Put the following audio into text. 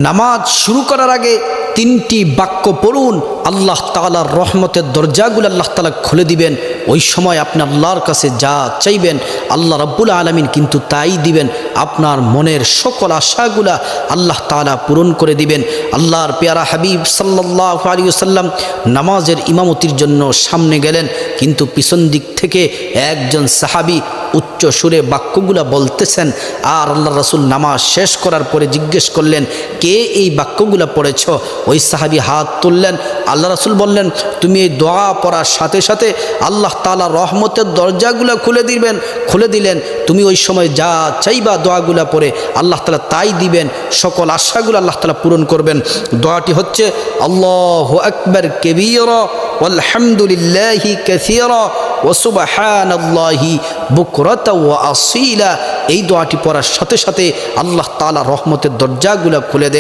নামাজ শুরু করার আগে তিনটি বাক্য পড়ুন, আল্লাহ তাআলার রহমতের দরজাগুলো আল্লাহ তাআলা খুলে দিবেন। ওই সময় আপনি আল্লাহর কাছে যা চাইবেন আল্লাহ রাব্বুল আলামিন কিন্তু তাই দিবেন। আপনার মনের সকল আশাগুলা আল্লাহ তাআলা পূরণ করে দিবেন। আল্লাহর পেয়ারা হাবিব সাল্লাল্লাহু আলাইহি ওয়াসাল্লাম নামাজের ইমামতির জন্য সামনে গেলেন, কিন্তু পিছন দিক থেকে একজন সাহাবী উচ্চ সুরে বাক্যগুলা বলতেছেন। আর আল্লাহ রাসূল নামাজ শেষ করার পরে জিজ্ঞেস করলেন, কে এই বাক্যগুলা পড়েছ? ওই সাহাবী হাত তুললেন। আল্লাহ রাসূল বললেন, তুমি এই দোয়া পড়ার সাথে সাথে আল্লাহ তাআলা রহমতের দরজাগুলা খুলে দিলেন। তুমি ওই সময় যা চাইবা দোয়াগুলা পড়ে আল্লাহ তাআলা তাই দিবেন, সকল আশাগুলো আল্লাহ তাআলা পূরণ করবেন। দোয়াটি হচ্ছে আল্লাহু আকবার কাবীরা ওয়ালহামদুলিল্লাহি কাসীরা ওয়া সুবহানাল্লাহি বুকরাতা ওয়া আসীলা। এই দোয়াটি পড়ার সাথে সাথে আল্লাহ তাআলা রহমতের দরজাগুলা খুলে দেন।